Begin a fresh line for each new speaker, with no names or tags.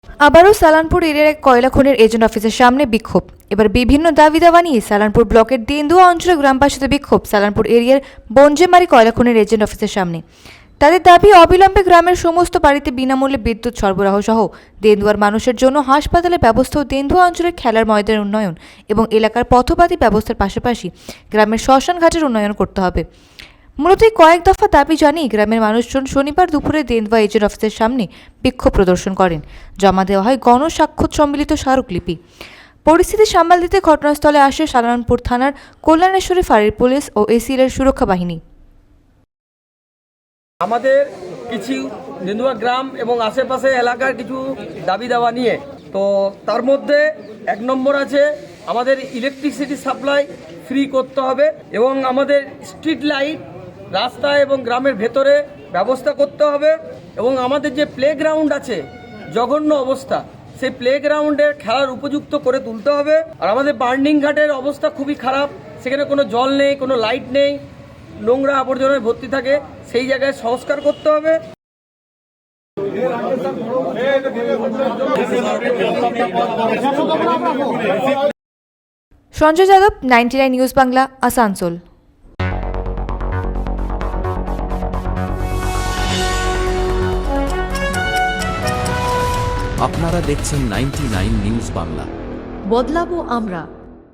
আবারও সালানপুর এরিয়ার এক কয়লা খনির এজেন্ট অফিসের সামনে বিক্ষোভ। এবার বিভিন্ন দাবি দাওয়া নিয়ে সালানপুর ব্লকের দেন্দুয়া অঞ্চলের গ্রামবাসীদের বিক্ষোভ সালানপুর এরিয়ার বঞ্জেমারি কয়লা খনির এজেন্ট অফিসের সামনে। তাদের দাবি অবিলম্বে গ্রামের সমস্ত বাড়িতে বিনামূল্যে বিদ্যুৎ সরবরাহ সহ দেন্দুয়ার মানুষের জন্য হাসপাতালের ব্যবস্থা ও দেন্দুয়া অঞ্চলের খেলার ময়দানের উন্নয়ন এবং এলাকার পথবাতি ব্যবস্থার পাশাপাশি গ্রামের শ্মশান ঘাটের উন্নয়ন করতে হবে। মূলত এই কয়েক দফা দাবি জানিয়ে গ্রামের মানুষজন শনিবার দুপুরে দেন্দুয়া এজেন্ট অফিসের সামনে বিক্ষোভ প্রদর্শন করেন। জমা দেওয়া হয় গণস্বাক্ষর সম্মিলিত স্মারকলিপি। পরিস্থিতি সামাল দিতে ঘটনাস্থলে আসে সালানপুর থানার কল্যাণেশ্বরী ফাঁড়ির পুলিশ ও এসিএলের সুরক্ষা বাহিনী।
আমাদের কিছু দেন্দুয়া গ্রাম এবং আশেপাশে এলাকার কিছু দাবি দাওয়া নিয়ে, তো তার মধ্যে 1 নম্বর আছে আমাদের ইলেকট্রিসিটি সাপ্লাই ফ্রি করতে হবে এবং আমাদের স্ট্রিট লাইট রাস্তা এবং গ্রামের ভেতরে ব্যবস্থা করতে হবে এবং আমাদের যে প্লেগ্রাউন্ড আছে জঘন্য অবস্থা, সেই প্লেগ্রাউন্ডের খেলার উপযুক্ত করে তুলতে হবে। আর আমাদের বার্নিং ঘাটের অবস্থা খুবই খারাপ, সেখানে কোনো জল নেই, কোনো লাইট নেই, নোংরা আবর্জনায় ভর্তি থাকে, সেই জায়গায় সংস্কার করতে হবে।
সঞ্জয় যাদব, 99 নিউজ বাংলা, আসানসোল।
আপনারা দেখছেন 99 নিউজ বাংলা।
বদলাবো আমরা।